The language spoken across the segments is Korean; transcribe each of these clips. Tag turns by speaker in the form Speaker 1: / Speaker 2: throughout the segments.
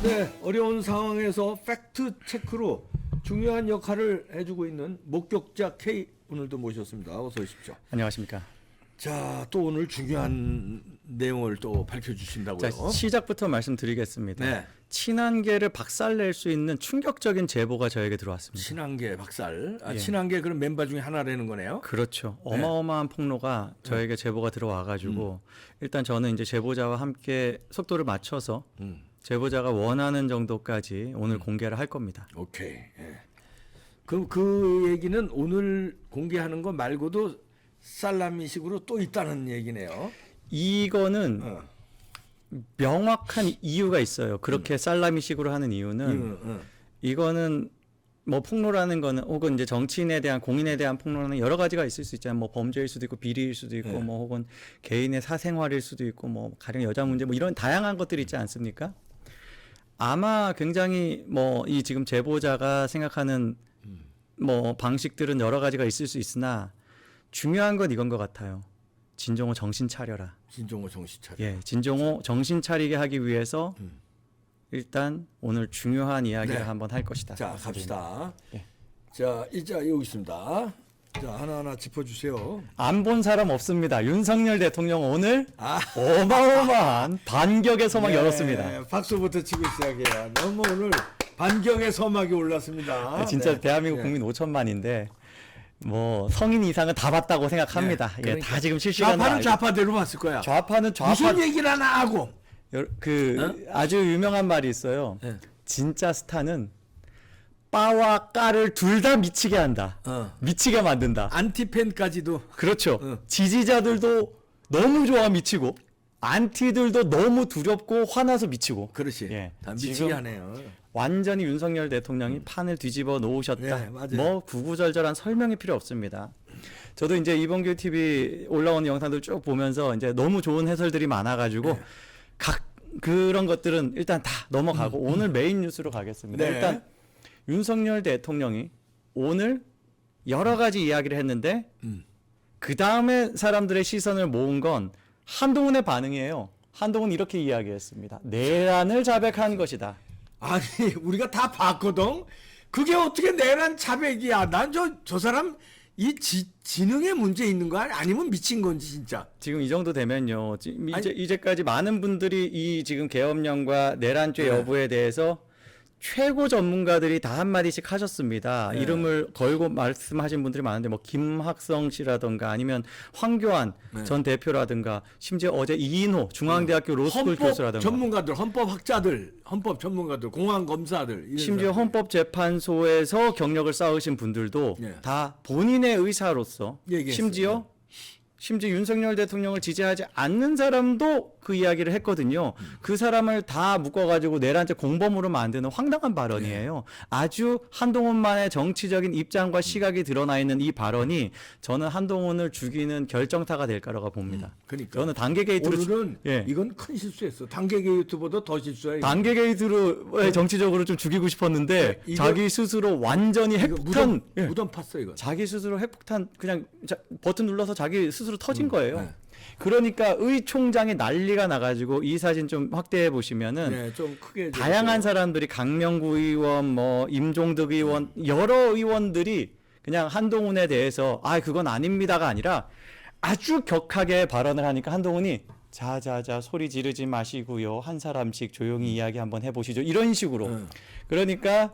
Speaker 1: 네, 어려운 상황에서 팩트 체크로 중요한 역할을 해주고 있는 목격자 K 오늘도 모셨습니다. 어서 오십시오.
Speaker 2: 안녕하십니까.
Speaker 1: 자, 또 오늘 중요한 내용을 또 밝혀주신다고요.
Speaker 2: 자, 시작부터 말씀드리겠습니다.
Speaker 1: 네.
Speaker 2: 친한계를 박살낼 수 있는 충격적인 제보가 저에게 들어왔습니다.
Speaker 1: 친한계 박살.
Speaker 2: 예.
Speaker 1: 친한계 그런 멤버 중에 하나라는 거네요.
Speaker 2: 그렇죠.
Speaker 1: 네.
Speaker 2: 어마어마한 폭로가 저에게 제보가 들어와가지고 일단 저는 이제 제보자와 함께 속도를 맞춰서 제보자가 원하는 정도까지 오늘 공개를 할 겁니다.
Speaker 1: 오케이. 예. 그럼 그 얘기는 오늘 공개하는 거 말고도 살라미식으로 또 있다는 얘기네요.
Speaker 2: 이거는
Speaker 1: 어.
Speaker 2: 명확한 이유가 있어요. 그렇게 살라미식으로 하는 이유는 이거는 뭐 폭로라는 거는 혹은 이제 정치인에 대한 공인에 대한 폭로는 여러 가지가 있을 수 있잖아요. 뭐 범죄일 수도 있고 비리일 수도 있고
Speaker 1: 네.
Speaker 2: 뭐 혹은 개인의 사생활일 수도 있고 뭐 가령 여자 문제 뭐 이런 다양한 것들이 있지 않습니까? 아마 굉장히 뭐 이 지금 제보자가 생각하는 뭐 방식들은 여러 가지가 있을 수 있으나 중요한 건 이건 것 같아요. 진종호 정신 차려라.
Speaker 1: 진종호 정신 차려.
Speaker 2: 예, 진종호 정신 차리게 하기 위해서 일단 오늘 중요한 이야기를
Speaker 1: 네.
Speaker 2: 한번 할 것이다.
Speaker 1: 자, 갑시다.
Speaker 2: 예.
Speaker 1: 자, 이제 여기 있습니다. 자, 하나하나 짚어주세요.
Speaker 2: 안 본 사람 없습니다. 윤석열 대통령 오늘
Speaker 1: 아.
Speaker 2: 어마어마한 반격의 서막
Speaker 1: 네,
Speaker 2: 열었습니다.
Speaker 1: 박수부터 치고 시작해야. 너무 오늘 반경의 서막이 올랐습니다.
Speaker 2: 진짜
Speaker 1: 네.
Speaker 2: 대한민국
Speaker 1: 네.
Speaker 2: 국민 5천만인데 뭐 성인 이상은 다 봤다고 생각합니다.
Speaker 1: 네,
Speaker 2: 예, 다 지금 실시간으로
Speaker 1: 좌파는
Speaker 2: 알고-
Speaker 1: 좌파대로 봤을 거야.
Speaker 2: 좌파는 좌파
Speaker 1: 무슨 얘기를 하나 하고.
Speaker 2: 아주 유명한 말이 있어요.
Speaker 1: 네.
Speaker 2: 진짜 스타는 빠와 까를 둘 다 미치게 한다. 미치게 만든다.
Speaker 1: 안티팬까지도.
Speaker 2: 그렇죠.
Speaker 1: 어.
Speaker 2: 지지자들도 너무 좋아 미치고 안티들도 너무 두렵고 화나서 미치고.
Speaker 1: 그렇지.
Speaker 2: 예.
Speaker 1: 다 미치게
Speaker 2: 지금
Speaker 1: 하네요.
Speaker 2: 완전히 윤석열 대통령이 판을 뒤집어 놓으셨다.
Speaker 1: 네, 맞아요.
Speaker 2: 뭐 구구절절한 설명이 필요 없습니다. 저도 이제 이봉규 TV 올라오는 영상들 쭉 보면서 이제 너무 좋은 해설들이 많아가지고
Speaker 1: 네.
Speaker 2: 각 그런 것들은 일단 다 넘어가고 오늘 메인 뉴스로 가겠습니다.
Speaker 1: 네.
Speaker 2: 일단 윤석열 대통령이 오늘 여러 가지 이야기를 했는데 그 다음에 사람들의 시선을 모은 건 한동훈의 반응이에요. 한동훈 이렇게 이야기했습니다. 내란을 자백한 것이다.
Speaker 1: 아니, 우리가 다 봤거든. 그게 어떻게 내란 자백이야. 난 저 사람 이 지능에 문제 있는 거 아니면 미친 건지 진짜.
Speaker 2: 지금 이 정도 되면요.
Speaker 1: 아니-
Speaker 2: 이제까지 많은 분들이 이 지금 계엄령과 내란죄
Speaker 1: 네.
Speaker 2: 여부에 대해서 최고 전문가들이 다 한마디씩 하셨습니다.
Speaker 1: 네.
Speaker 2: 이름을 걸고 말씀하신 분들이 많은데 뭐 김학성 씨라든가 아니면 황교안
Speaker 1: 네.
Speaker 2: 전 대표라든가 심지어 어제 이인호 중앙대학교 로스쿨
Speaker 1: 헌법
Speaker 2: 교수라든가
Speaker 1: 전문가들, 헌법학자들, 헌법 전문가들, 공안 검사들 이런
Speaker 2: 심지어
Speaker 1: 사람들.
Speaker 2: 헌법재판소에서 경력을 쌓으신 분들도
Speaker 1: 네.
Speaker 2: 다 본인의 의사로서
Speaker 1: 얘기했어요.
Speaker 2: 심지어 윤석열 대통령을 지지하지 않는 사람도 그 이야기를 했거든요. 그 사람을 다 묶어가지고 내란죄 공범으로 만드는 황당한 발언이에요. 아주 한동훈만의 정치적인 입장과 시각이 드러나 있는 이 발언이 저는 한동훈을 죽이는 결정타가 될 거라고 봅니다.
Speaker 1: 그러니까
Speaker 2: 저는 단계 게이트로
Speaker 1: 오늘은
Speaker 2: 예.
Speaker 1: 이건 큰 실수했어. 단계 게이트보다 더 실수야.
Speaker 2: 단계 게이트로 정치적으로 좀 죽이고 싶었는데
Speaker 1: 네, 이거-
Speaker 2: 자기 스스로 완전히
Speaker 1: 이거
Speaker 2: 핵폭탄 예.
Speaker 1: 무덤 팠어 이거.
Speaker 2: 자기 스스로 핵폭탄 그냥 버튼 눌러서 자기 스스로 터진 거예요.
Speaker 1: 네.
Speaker 2: 그러니까 의 총장이 난리가 나가지고 이 사진 좀 확대해 보시면은
Speaker 1: 네, 좀 크게
Speaker 2: 다양한 사람들이 강명구 의원, 뭐 임종득 의원 여러 의원들이 그냥 한동훈에 대해서 아 그건 아닙니다가 아니라 아주 격하게 발언을 하니까 한동훈이 자자자 소리 지르지 마시고요 한 사람씩 조용히 이야기 한번 해보시죠 이런 식으로 그러니까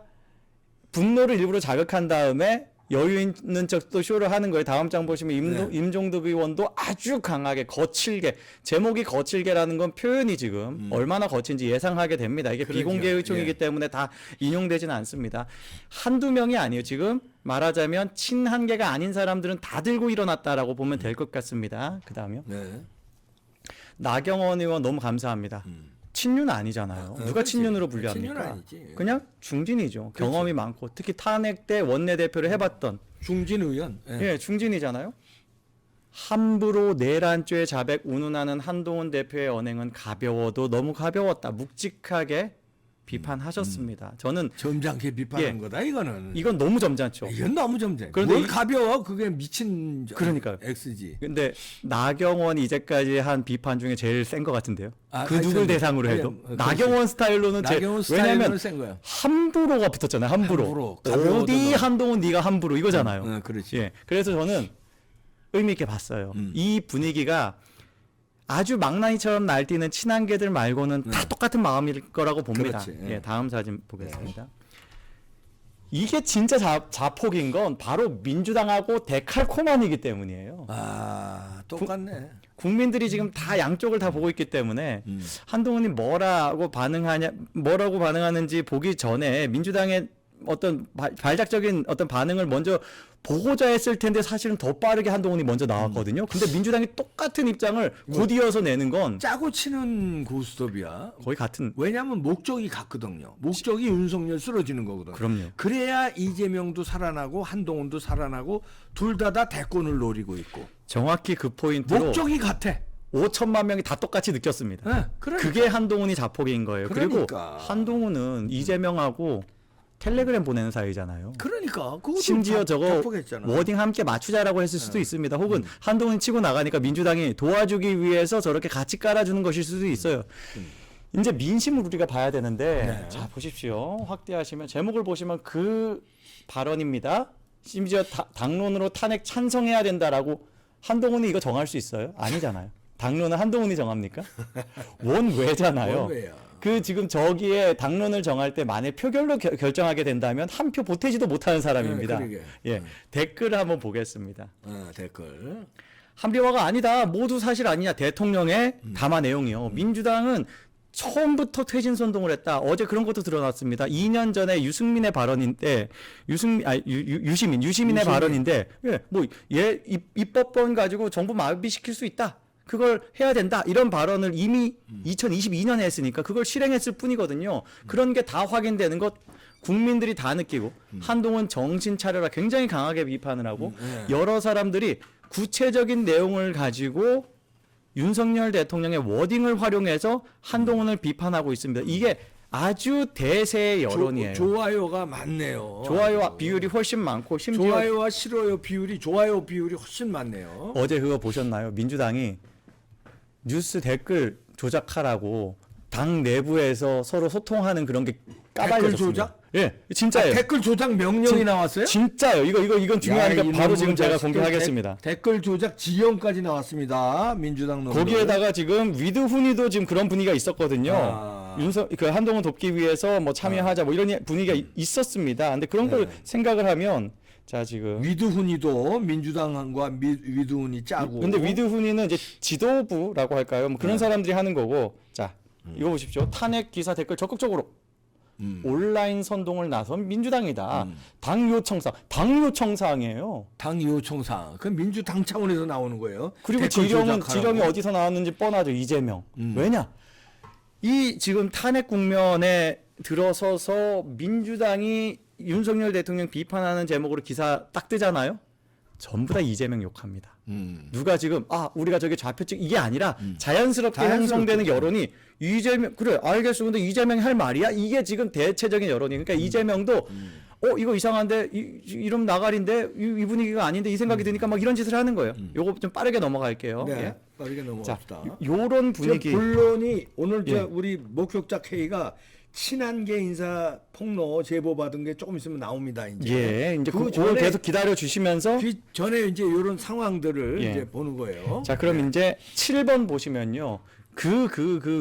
Speaker 2: 분노를 일부러 자극한 다음에 여유 있는 척도 쇼를 하는 거예요. 다음 장 보시면 임종득 의원도 아주 강하게 거칠게 제목이 거칠게라는 건 표현이 지금 얼마나 거친지 예상하게 됩니다. 이게
Speaker 1: 그러죠.
Speaker 2: 비공개 의총이기
Speaker 1: 예.
Speaker 2: 때문에 다 인용되지는 않습니다. 한두 명이 아니에요. 지금 말하자면 친한계가 아닌 사람들은 다 들고 일어났다라고 보면 될 것 같습니다. 그 다음이요.
Speaker 1: 네.
Speaker 2: 나경원 의원 너무 감사합니다. 친윤 아니잖아요. 누가
Speaker 1: 그렇지.
Speaker 2: 친윤으로
Speaker 1: 친윤
Speaker 2: 분류합니까?
Speaker 1: 아니지.
Speaker 2: 그냥 중진이죠. 경험이 많고 특히 탄핵 때 원내대표를 해봤던
Speaker 1: 중진 의원. 예.
Speaker 2: 예, 중진이잖아요. 함부로 내란죄 자백 운운하는 한동훈 대표의 언행은 가벼워도 너무 가벼웠다. 묵직하게 비판하셨습니다. 저는
Speaker 1: 점잖게 비판한
Speaker 2: 예.
Speaker 1: 거다 이거는.
Speaker 2: 이건 너무 점잖죠.
Speaker 1: 이건 너무 점잖.
Speaker 2: 그런데
Speaker 1: 뭘
Speaker 2: 이-
Speaker 1: 가벼워? 그게 미친
Speaker 2: 그러니까요.
Speaker 1: X지.
Speaker 2: 근데 나경원 이제까지 한 비판 중에 제일 센 것 같은데요.
Speaker 1: 아,
Speaker 2: 그
Speaker 1: 하여튼,
Speaker 2: 누굴 대상으로 해도
Speaker 1: 그렇지.
Speaker 2: 나경원 스타일로는
Speaker 1: 나경원
Speaker 2: 왜냐하면
Speaker 1: 스타일은 센 거야.
Speaker 2: 함부로가 붙었잖아요. 함부로.
Speaker 1: 함부로. 가벼워도
Speaker 2: 어디
Speaker 1: 너.
Speaker 2: 한동훈 네가 함부로 이거잖아요.
Speaker 1: 응, 그렇지.
Speaker 2: 예. 그래서 저는 의미 있게 봤어요. 이 분위기가 아주 망나니처럼 날뛰는 친한개들 말고는 다 똑같은 마음일 거라고 봅니다.
Speaker 1: 그렇지.
Speaker 2: 예, 다음 사진 보겠습니다. 이게 진짜 자폭인 건 바로 민주당하고 데칼코마니이기 때문이에요.
Speaker 1: 아, 똑같네.
Speaker 2: 국민들이 지금 다 양쪽을 다 보고 있기 때문에 한동훈이 뭐라고 반응하는지 보기 전에 민주당의 어떤 발작적인 어떤 반응을 먼저 보고자 했을 텐데 사실은 더 빠르게 한동훈이 먼저 나왔거든요. 근데 민주당이 똑같은 입장을 곧 이어서 내는 건
Speaker 1: 짜고 치는 고스톱이야.
Speaker 2: 거의 같은.
Speaker 1: 왜냐하면 목적이 같거든요. 목적이 윤석열 쓰러지는 거거든.
Speaker 2: 그럼요.
Speaker 1: 그래야 이재명도 살아나고 한동훈도 살아나고 둘 다 대권을 노리고 있고.
Speaker 2: 정확히 그 포인트로
Speaker 1: 목적이 같아.
Speaker 2: 5천만 명이 다 똑같이 느꼈습니다.
Speaker 1: 네, 그러니까.
Speaker 2: 그게 한동훈이 자폭인 거예요. 그리고
Speaker 1: 그러니까.
Speaker 2: 한동훈은 이재명하고 텔레그램 보내는 사이잖아요.
Speaker 1: 그러니까 그것도
Speaker 2: 심지어 저거
Speaker 1: 자폭했잖아.
Speaker 2: 워딩 함께 맞추자라고 했을 수도 있습니다. 혹은 한동훈이 치고 나가니까 민주당이 도와주기 위해서 저렇게 같이 깔아주는 것일 수도 있어요. 이제 민심을 우리가 봐야 되는데
Speaker 1: 네.
Speaker 2: 자 보십시오. 확대하시면 제목을 보시면 그 발언입니다. 심지어 당론으로 탄핵 찬성해야 된다라고 한동훈이 이거 정할 수 있어요? 아니잖아요. 당론은 한동훈이 정합니까? 원외잖아요.
Speaker 1: 원외야.
Speaker 2: 그 지금 저기에 당론을 정할 때 만약 표결로 결정하게 된다면 한 표 보태지도 못하는 사람입니다.
Speaker 1: 그러게.
Speaker 2: 예, 댓글 한번 보겠습니다.
Speaker 1: 댓글.
Speaker 2: 한비화가 아니다. 모두 사실 아니냐. 대통령의 담화 내용이요. 민주당은 처음부터 퇴진 선동을 했다. 어제 그런 것도 드러났습니다. 2년 전에 유승민의 발언인데 유시민의 발언인데 입법권 가지고 정부 마비시킬 수 있다. 그걸 해야 된다. 이런 발언을 이미 2022년에 했으니까 그걸 실행했을 뿐이거든요. 그런 게 다 확인되는 것 국민들이 다 느끼고 한동훈 정신 차려라 굉장히 강하게 비판을 하고 여러 사람들이 구체적인 내용을 가지고 윤석열 대통령의 워딩을 활용해서 한동훈을 비판하고 있습니다. 이게 아주 대세의 여론이에요.
Speaker 1: 좋아요가 많네요.
Speaker 2: 좋아요 비율이 훨씬 많고 심지어
Speaker 1: 좋아요와 싫어요 비율이 좋아요 비율이 훨씬 많네요.
Speaker 2: 어제 그거 보셨나요? 민주당이 뉴스 댓글 조작하라고 당 내부에서 서로 소통하는 그런 게 까발려졌습니다.
Speaker 1: 댓글 조작?
Speaker 2: 예, 진짜예요.
Speaker 1: 댓글 조작 명령이 나왔어요?
Speaker 2: 진짜요. 이건 중요하니까
Speaker 1: 야,
Speaker 2: 바로 지금
Speaker 1: 이놈의
Speaker 2: 제가
Speaker 1: 자식들
Speaker 2: 공개하겠습니다.
Speaker 1: 댓글 조작 지형까지 나왔습니다. 민주당 놈들.
Speaker 2: 거기에다가 지금 위드훈이도 지금 그런 분위기가 있었거든요. 그 한동훈 돕기 위해서 뭐 참여하자 뭐 이런 분위기가 있었습니다. 근데 그런 걸 생각을 하면 자 지금
Speaker 1: 위드훈이도 민주당과 위드훈이 짜고.
Speaker 2: 근데 위드훈이는 이제 지도부라고 할까요? 뭐 그런 사람들이 하는 거고. 자, 이거 보십시오. 탄핵 기사 댓글 적극적으로 온라인 선동을 나선 민주당이다. 당 요청사항이에요.
Speaker 1: 당 요청사항. 그 민주당 차원에서 나오는 거예요.
Speaker 2: 그리고
Speaker 1: 댓글 조작하라고.
Speaker 2: 지령이 어디서 나왔는지 뻔하죠. 이재명. 왜냐? 이 지금 탄핵 국면에 들어서서 민주당이 윤석열 대통령 비판하는 제목으로 기사 딱 뜨잖아요. 전부 다 이재명 욕합니다. 누가 지금 우리가 저게 좌표측 이게 아니라 자연스럽게 형성되는 여론이 이재명 그래 알겠어. 근데 이재명이 할 말이야? 이게 지금 대체적인 여론이. 그러니까 이재명도 이거 이상한데 이름 나가린데 이 분위기가 아닌데 이 생각이 드니까 막 이런 짓을 하는 거예요. 요거 좀 빠르게 넘어갈게요.
Speaker 1: 네,
Speaker 2: 예.
Speaker 1: 빠르게 넘어갑시다.
Speaker 2: 요런 분위기.
Speaker 1: 본론이 오늘
Speaker 2: 예.
Speaker 1: 우리 목격자 K가 친한계 인사 폭로 제보 받은 게 조금 있으면 나옵니다. 이제.
Speaker 2: 예, 이제
Speaker 1: 그
Speaker 2: 그걸
Speaker 1: 전에
Speaker 2: 계속 기다려 주시면서
Speaker 1: 전에 이제 이런 상황들을
Speaker 2: 예.
Speaker 1: 이제 보는 거예요.
Speaker 2: 자, 그럼 이제 7번 보시면요. 그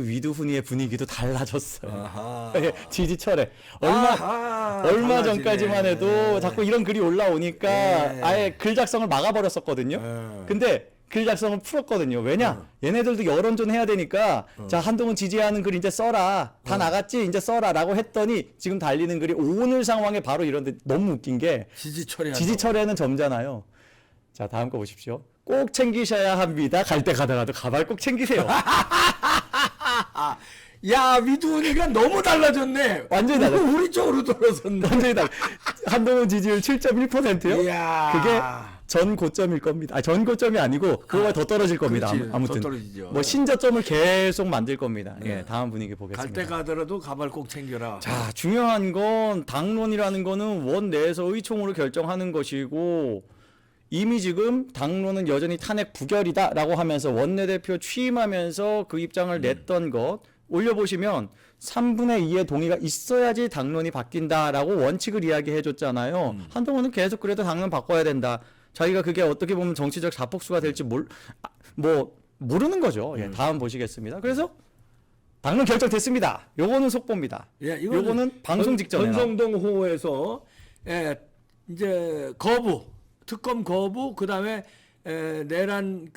Speaker 2: 위드훈이의 분위기도 달라졌어요.
Speaker 1: 아하.
Speaker 2: 예, 지지철에
Speaker 1: 아하,
Speaker 2: 얼마
Speaker 1: 달라지네.
Speaker 2: 전까지만 해도 자꾸 이런 글이 올라오니까
Speaker 1: 예.
Speaker 2: 아예 글 작성을 막아버렸었거든요.
Speaker 1: 예.
Speaker 2: 근데 글 작성을 풀었거든요. 왜냐? 얘네들도 여론전 해야 되니까 자 한동훈 지지하는 글 이제 써라. 다 나갔지? 이제 써라라고 했더니 지금 달리는 글이 오늘 상황에 바로 이런데 너무 웃긴 게 지지철에는 점잖아요. 자 다음 거 보십시오. 꼭 챙기셔야 합니다. 갈 때 가다가도 가발 꼭 챙기세요.
Speaker 1: 야 위두훈이가 너무 달라졌네.
Speaker 2: 완전히 달라.
Speaker 1: 우리 쪽으로 돌아섰네.
Speaker 2: 완전히 달라. 한동훈 지지율 7.1%요?
Speaker 1: 이야.
Speaker 2: 그게 전 고점일 겁니다. 전 고점이 아니고 그거가 더 떨어질 겁니다.
Speaker 1: 그렇지,
Speaker 2: 아무튼
Speaker 1: 더 떨어지죠.
Speaker 2: 뭐 신저점을 계속 만들 겁니다.
Speaker 1: 네.
Speaker 2: 예, 다음 분위기
Speaker 1: 갈
Speaker 2: 보겠습니다.
Speaker 1: 때 가더라도 가발 꼭 챙겨라.
Speaker 2: 자, 중요한 건 당론이라는 거는 원 내에서 의총으로 결정하는 것이고 이미 지금 당론은 여전히 탄핵 부결이다라고 하면서 원내대표 취임하면서 그 입장을 냈던 것 올려보시면 3분의 2의 동의가 있어야지 당론이 바뀐다라고 원칙을 이야기해 줬잖아요. 한동훈은 계속 그래도 당론 바꿔야 된다. 자기가 그게 어떻게 보면 정치적 자폭수가 될지 모르는 거죠. 예, 다음 보시겠습니다. 그래서 당론 결정됐습니다. 요거는 속보입니다.
Speaker 1: 예,
Speaker 2: 요거는 방송 직전에
Speaker 1: 권성동 호에서 이제 거부, 특검 거부, 그다음에 내란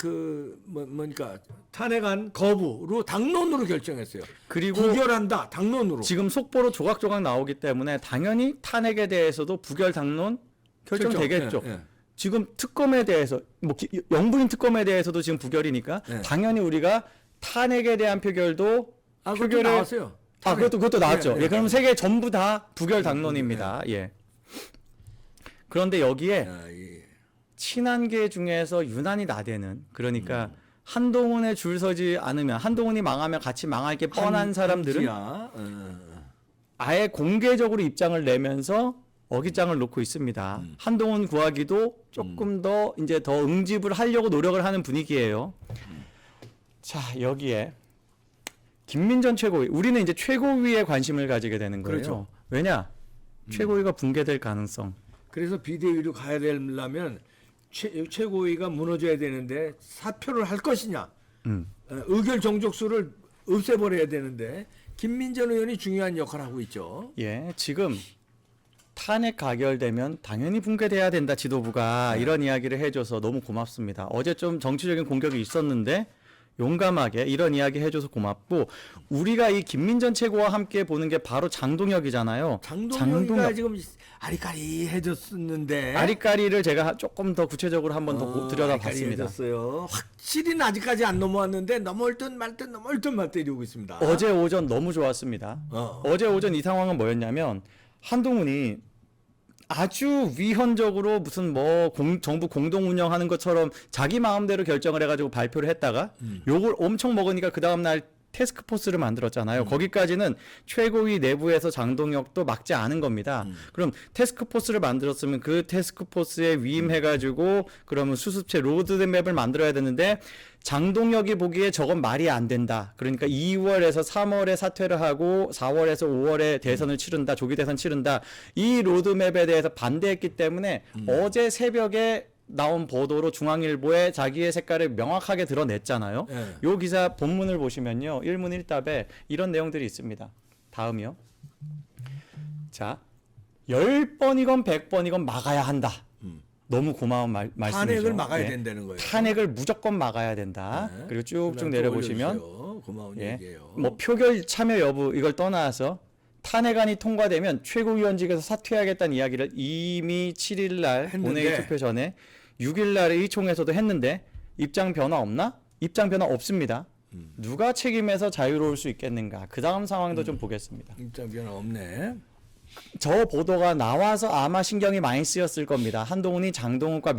Speaker 1: 뭡니까 탄핵안 거부로 당론으로 결정했어요.
Speaker 2: 그리고
Speaker 1: 부결한다 당론으로.
Speaker 2: 지금 속보로 조각조각 나오기 때문에 당연히 탄핵에 대해서도 부결 당론 결정되겠죠.
Speaker 1: 예, 예.
Speaker 2: 지금 특검에 대해서 영부인 특검에 대해서도 지금 부결이니까
Speaker 1: 예.
Speaker 2: 당연히 우리가 탄핵에 대한 표결도
Speaker 1: 그것도 나왔어요.
Speaker 2: 그것도 나왔죠.
Speaker 1: 예, 예.
Speaker 2: 그럼 세 개 전부 다 부결 당론입니다. 예. 그런데 여기에 친한계 중에서 유난히 나대는 그러니까 한동훈에 줄 서지 않으면 한동훈이 망하면 같이 망할 게 뻔한 사람들은 아예 공개적으로 입장을 내면서 어깃장을 놓고 있습니다. 한동훈 구하기도 조금 더 이제 더 응집을 하려고 노력을 하는 분위기예요. 자, 여기에 김민전 최고위 우리는 이제 최고위에 관심을 가지게 되는 거예요.
Speaker 1: 그렇죠.
Speaker 2: 왜냐? 최고위가 붕괴될 가능성.
Speaker 1: 그래서 비대위로 가야 되려면 최고위가 무너져야 되는데 사표를 할 것이냐, 의결 정족수를 없애버려야 되는데 김민전 의원이 중요한 역할을 하고 있죠.
Speaker 2: 예, 지금 탄핵 가결되면 당연히 붕괴돼야 된다 지도부가 이런 이야기를 해줘서 너무 고맙습니다. 어제 좀 정치적인 공격이 있었는데 용감하게 이런 이야기 해줘서 고맙고 우리가 이 김민전 최고와 함께 보는 게 바로 장동혁이잖아요.
Speaker 1: 장동혁이가 지금 아리까리해졌었는데
Speaker 2: 아리까리를 제가 조금 더 구체적으로 한번 더 들여다봤습니다.
Speaker 1: 아리까리해졌어요. 확실히는 아직까지 안 넘어왔는데 넘어올 듯 말 듯 이러고 있습니다.
Speaker 2: 어제 오전 너무 좋았습니다. 어제 오전 이 상황은 뭐였냐면 한동훈이 아주 위헌적으로 무슨 정부 공동 운영하는 것처럼 자기 마음대로 결정을 해가지고 발표를 했다가 욕을 엄청 먹으니까 그 다음날 태스크포스를 만들었잖아요. 거기까지는 최고위 내부에서 장동혁도 막지 않은 겁니다. 그럼 태스크포스를 만들었으면 그 태스크포스에 위임해가지고 그러면 수습체 로드맵을 만들어야 되는데 장동혁이 보기에 저건 말이 안 된다. 그러니까 2월에서 3월에 사퇴를 하고 4월에서 5월에 대선을 치른다. 조기 대선 치른다. 이 로드맵에 대해서 반대했기 때문에 어제 새벽에 나온 보도로 중앙일보에 자기의 색깔을 명확하게 드러냈잖아요.
Speaker 1: 네.
Speaker 2: 요 기사 본문을 보시면요. 1문 1답에 이런 내용들이 있습니다. 다음이요. 자, 10번이건 100번이건 막아야 한다. 너무 고마운 말씀이죠.
Speaker 1: 탄핵을 막아야
Speaker 2: 네.
Speaker 1: 된다는 거예요.
Speaker 2: 탄핵을 무조건 막아야 된다.
Speaker 1: 네.
Speaker 2: 그리고 쭉쭉
Speaker 1: 그다음
Speaker 2: 내려보시면
Speaker 1: 또 올려주세요. 고마운
Speaker 2: 예,
Speaker 1: 얘기예요.
Speaker 2: 뭐 표결 참여 여부 이걸 떠나서 탄핵안이 통과되면 최고위원직에서 사퇴하겠다는 이야기를 이미 7일 날 본회의 투표 전에 6일 날 의총에서도 했는데 입장 변화 없나? 입장 변화 없습니다. 누가 책임에서 자유로울 수 있겠는가? 그 다음 상황도 좀 보겠습니다.
Speaker 1: 입장 변화 없네.
Speaker 2: 저 보도가 나와서 아마 신경이 많이 쓰였을 겁니다. 한동훈이 장동혁과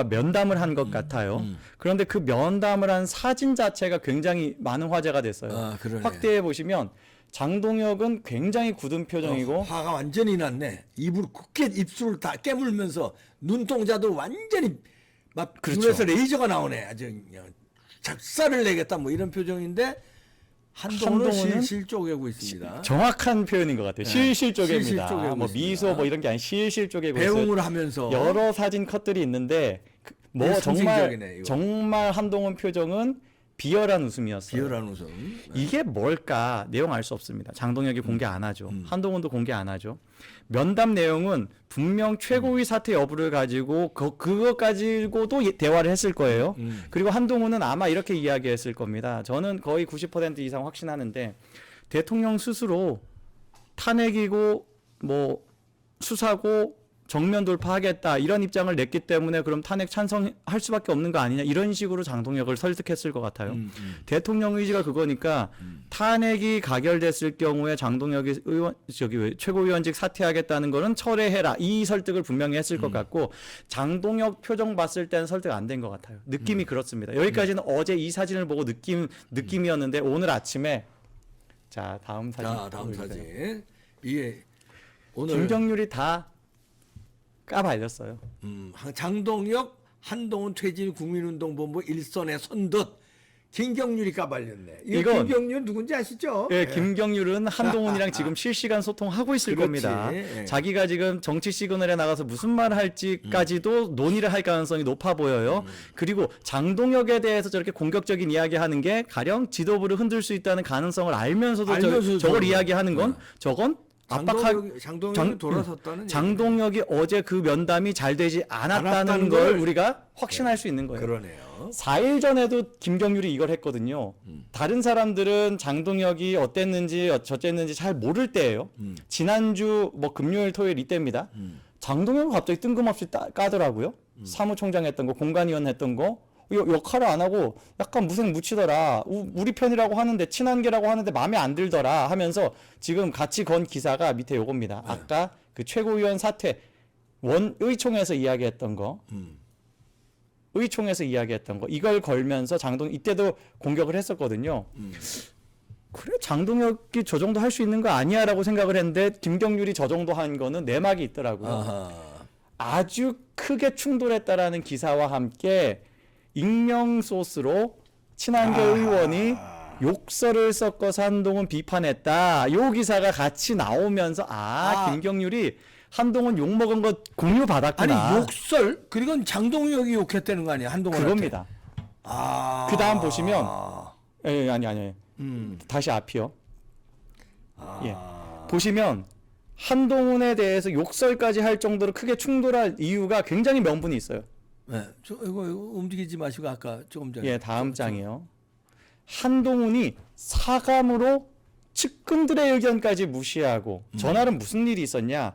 Speaker 2: 면담을 한 것 같아요. 그런데 그 면담을 한 사진 자체가 굉장히 많은 화제가 됐어요.
Speaker 1: 그러네.
Speaker 2: 확대해 보시면 장동혁은 굉장히 굳은 표정이고
Speaker 1: 화가 완전히 났네. 입술을 다 깨물면서 눈동자도 완전히 막
Speaker 2: 그렇죠.
Speaker 1: 눈에서 레이저가 나오네. 아주 그냥 작살을 내겠다 뭐 이런 표정인데 한동훈은 실실 쪼개고 있습니다.
Speaker 2: 정확한 표현인 것 같아요. 실실 쪼개입니다.
Speaker 1: 실실 쪼개고
Speaker 2: 뭐
Speaker 1: 있습니다.
Speaker 2: 미소 뭐 이런 게 아닌 실실 쪼개고 있어요.
Speaker 1: 배웅을 하면서
Speaker 2: 여러 사진 컷들이 있는데 뭐
Speaker 1: 이게
Speaker 2: 정말
Speaker 1: 상징적이네, 이거.
Speaker 2: 정말 한동훈 표정은 비열한 웃음이었어요.
Speaker 1: 비열한 웃음.
Speaker 2: 이게 뭘까? 내용 알 수 없습니다. 장동혁이 공개 안 하죠. 한동훈도 공개 안 하죠. 면담 내용은 분명 최고위 사퇴 여부를 가지고 그거 가지고도 대화를 했을 거예요. 그리고 한동훈은 아마 이렇게 이야기했을 겁니다. 저는 거의 90% 이상 확신하는데 대통령 스스로 탄핵이고 뭐 수사고 정면 돌파하겠다 이런 입장을 냈기 때문에 그럼 탄핵 찬성할 수밖에 없는 거 아니냐 이런 식으로 장동혁을 설득했을 것 같아요. 대통령 의지가 그거니까 탄핵이 가결됐을 경우에 장동혁이 최고위원직 사퇴하겠다는 거는 철회해라 이 설득을 분명히 했을 것 같고 장동혁 표정 봤을 때는 설득 안 된 것 같아요. 느낌이 그렇습니다. 여기까지는 어제 이 사진을 보고 느낌이었는데 오늘 아침에 자 다음 사진.
Speaker 1: 자, 다음 사진. 이게 오늘
Speaker 2: 김경률이 다 까발렸어요.
Speaker 1: 장동혁, 한동훈 퇴진 국민운동본부 일선에 선 듯 김경률이 까발렸네.
Speaker 2: 이건-
Speaker 1: 김경률 누군지 아시죠?
Speaker 2: 예, 김경률은 한동훈이랑 지금 실시간 소통하고 있을
Speaker 1: 그렇지.
Speaker 2: 겁니다.
Speaker 1: 예.
Speaker 2: 자기가 지금 정치 시그널에 나가서 무슨 말을 할지까지도 논의를 할 가능성이 높아 보여요. 그리고 장동혁에 대해서 저렇게 공격적인 이야기하는 게 가령 지도부를 흔들 수 있다는 가능성을 알면서도
Speaker 1: 알면서도
Speaker 2: 저걸
Speaker 1: 저러는
Speaker 2: 이야기하는 건 저건
Speaker 1: 장동혁이 돌아섰다는
Speaker 2: 장동혁이 어제 그 면담이 잘 되지 않았다는
Speaker 1: 않았다는
Speaker 2: 걸
Speaker 1: 걸
Speaker 2: 우리가 확신할 수 있는 거예요.
Speaker 1: 그러네요.
Speaker 2: 4일 전에도 김경률이 이걸 했거든요. 다른 사람들은 장동혁이 어땠는지 어쨌는지 잘 모를 때예요. 지난주 뭐 금요일 토요일 이때입니다. 장동혁이 갑자기 뜬금없이 까더라고요. 사무총장 했던 거 공관위원 했던 거 역할을 안 하고 약간 무색무취더라. 우리 편이라고 하는데 친한계라고 하는데 마음에 안 들더라 하면서 지금 같이 건 기사가 밑에 요겁니다. 아까 그 최고위원 사퇴 의총에서 이야기했던 거 의총에서 이야기했던 거 이걸 걸면서 이때도 공격을 했었거든요. 그래 장동혁이 저 정도 할 수 있는 거 아니야라고 생각을 했는데 김경률이 저 정도 한 거는 내막이 있더라고요.
Speaker 1: 아하.
Speaker 2: 아주 크게 충돌했다라는 기사와 함께 익명 소스로 친한계 의원이 욕설을 섞어서 한동훈 비판했다. 요 기사가 같이 나오면서 김경률이 한동훈 욕 먹은 거 공유 받았구나.
Speaker 1: 아니 욕설 그리고 장동혁이 욕했다는 거 아니야 한동훈한테?
Speaker 2: 그겁니다. 그 다음 보시면 아니 다시 앞이요. 예. 보시면 한동훈에 대해서 욕설까지 할 정도로 크게 충돌할 이유가 굉장히 명분이 있어요.
Speaker 1: 네, 이거 움직이지 마시고 아까 조금 전에.
Speaker 2: 예, 다음 장이요. 한동훈이 사감으로 측근들의 의견까지 무시하고 전날은 무슨 일이 있었냐?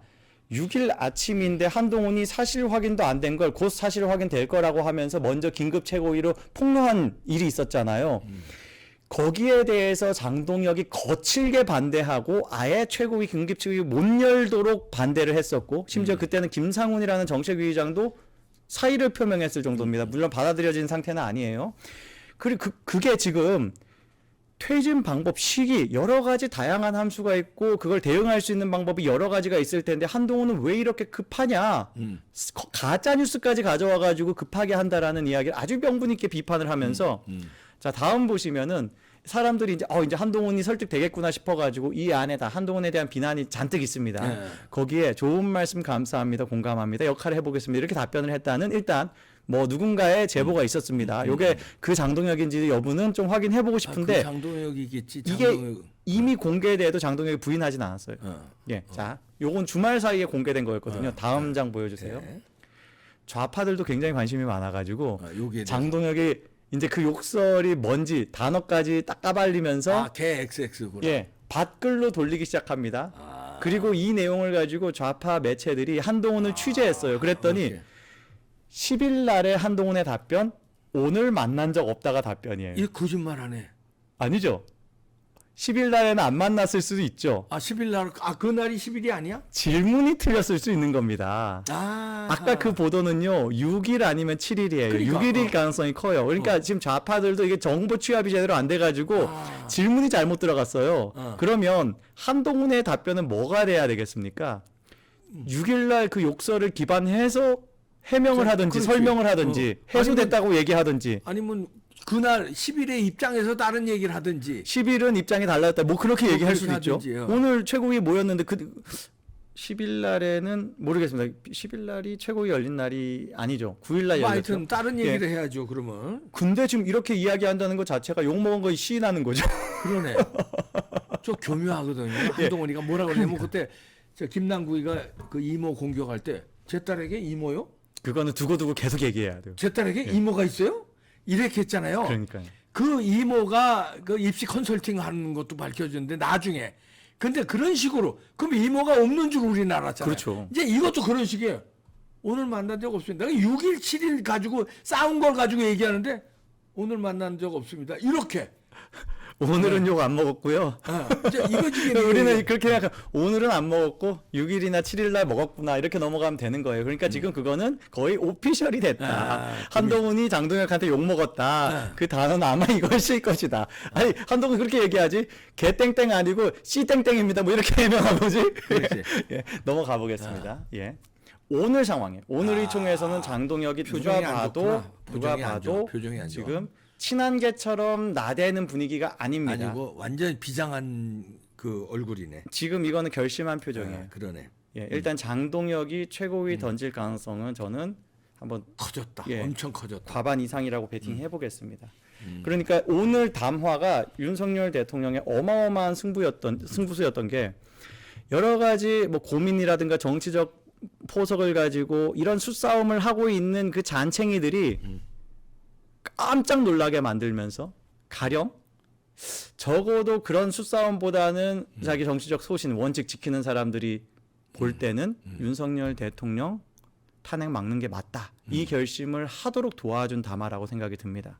Speaker 2: 6일 아침인데 한동훈이 사실 확인도 안 된 걸 곧 사실 확인될 거라고 하면서 먼저 긴급 최고위로 폭로한 일이 있었잖아요. 거기에 대해서 장동혁이 거칠게 반대하고 아예 최고위 긴급 최고위 못 열도록 반대를 했었고 심지어 그때는 김상훈이라는 정책위의장도 사의를 표명했을 정도입니다. 물론 받아들여진 상태는 아니에요. 그리고 그게 지금 퇴진 방법 시기 여러 가지 다양한 함수가 있고 그걸 대응할 수 있는 방법이 여러 가지가 있을 텐데 한동훈은 왜 이렇게 급하냐 가짜 뉴스까지 가져와 가지고 급하게 한다라는 이야기를 아주 명분 있게 비판을 하면서 자 다음 보시면은 사람들이 이제 한동훈이 설득되겠구나 싶어가지고 이 안에 다 한동훈에 대한 비난이 잔뜩 있습니다.
Speaker 1: 네.
Speaker 2: 거기에 좋은 말씀 감사합니다, 공감합니다, 역할을 해보겠습니다 이렇게 답변을 했다는 일단 뭐 누군가의 제보가 있었습니다. 요게 그 장동혁인지 여부는 좀 확인해보고 싶은데
Speaker 1: 그 장동혁이겠지.
Speaker 2: 이게 이미 공개돼도 장동혁이 부인하진 않았어요. 예, 자 요건 주말 사이에 공개된 거였거든요. 다음 장 보여주세요.
Speaker 1: 네.
Speaker 2: 좌파들도 굉장히 관심이 많아가지고
Speaker 1: 요게
Speaker 2: 장동혁이 이제 그 욕설이 뭔지 단어까지 딱 까발리면서
Speaker 1: 개 XX구나.
Speaker 2: 예 밭글로 돌리기 시작합니다. 그리고 이 내용을 가지고 좌파 매체들이 한동훈을 취재했어요. 그랬더니
Speaker 1: 그렇게.
Speaker 2: 10일 날에 한동훈의 답변 오늘 만난 적 없다가 답변이에요.
Speaker 1: 이 거짓말하네.
Speaker 2: 아니죠. 10일 날에는 안 만났을 수도 있죠.
Speaker 1: 10일 날 그날이 10일이 아니야?
Speaker 2: 질문이 틀렸을 수 있는 겁니다. 아까 그 보도는요 6일 아니면 7일이에요.
Speaker 1: 그러니까,
Speaker 2: 6일일 가능성이 커요. 그러니까 지금 좌파들도 이게 정보 취합이 제대로 안 돼가지고 질문이 잘못 들어갔어요. 그러면 한동훈의 답변은 뭐가 돼야 되겠습니까? 6일날 그 욕설을 기반해서 해명을 하든지
Speaker 1: 그렇지.
Speaker 2: 설명을 하든지 해소됐다고 얘기하든지
Speaker 1: 아니면 그날 10일의 입장에서 다른 얘기를 하든지
Speaker 2: 10일은 입장이 달랐다. 뭐 그렇게 얘기할 수도 있죠.
Speaker 1: 하든지요.
Speaker 2: 오늘 최고위 모였는데 10일 날에는 모르겠습니다. 10일 날이 최고위 열린 날이 아니죠. 9일 날
Speaker 1: 뭐
Speaker 2: 열렸죠.
Speaker 1: 하여튼 다른 얘기를 해야죠. 그러면
Speaker 2: 근데 지금 이렇게 이야기한다는 것 자체가 욕먹은 거 시인하는 거죠.
Speaker 1: 그러네. 저 교묘하거든요. 한동훈이가 뭐라고 그러냐면 그때 저 김남국이가 그 이모 공격할 때 제 딸에게 이모요?
Speaker 2: 그거는 두고두고 계속 얘기해야 돼요.
Speaker 1: 제 딸에게 이모가 있어요? 이렇게 했잖아요.
Speaker 2: 그러니까요.
Speaker 1: 그 이모가 그 입시 컨설팅 하는 것도 밝혀졌는데 나중에 근데 그런 식으로 그럼 이모가 없는 줄 우리는 알았잖아요.
Speaker 2: 그렇죠.
Speaker 1: 이제 이것도 그런 식이에요. 오늘 만난 적 없습니다. 내가 6일, 7일 가지고 싸운 걸 가지고 얘기하는데 오늘 만난 적 없습니다. 이렇게.
Speaker 2: 오늘은 욕 안 먹었고요.
Speaker 1: 이제 이거지.
Speaker 2: 우리는 그렇게 생각하면 오늘은 안 먹었고 6일이나 7일 날 먹었구나 이렇게 넘어가면 되는 거예요. 그러니까 지금 그거는 거의 오피셜이 됐다. 한동훈이 장동혁한테 욕 먹었다. 그 단어는 아마 이것일 것이다. 아니 한동훈 그렇게 얘기하지. 개땡땡 아니고 씨땡땡입니다. 뭐 이렇게 해명하고지. 예, 넘어가 보겠습니다. 예. 오늘 상황에 오늘 이 총회에서는 장동혁이 누가 봐도
Speaker 1: 표정이 안 좋아.
Speaker 2: 지금 친한계처럼 나대는 분위기가 아닙니다.
Speaker 1: 아니고 완전 비장한 그 얼굴이네.
Speaker 2: 지금 이거는 결심한 표정이에요.
Speaker 1: 그러네.
Speaker 2: 예, 일단 장동혁이 최고위 던질 가능성은 저는 한번
Speaker 1: 커졌다.
Speaker 2: 예,
Speaker 1: 엄청 커졌다.
Speaker 2: 과반 이상이라고 베팅해 보겠습니다. 그러니까 오늘 담화가 윤석열 대통령의 어마어마한 승부수였던 게 여러 가지 뭐 고민이라든가 정치적 포석을 가지고 이런 수싸움을 하고 있는 그 잔챙이들이 깜짝 놀라게 만들면서 가령 적어도 그런 수싸움보다는 자기 정치적 소신 원칙 지키는 사람들이 볼 때는 윤석열 대통령 탄핵 막는 게 맞다. 이 결심을 하도록 도와준 담화라고 생각이 듭니다.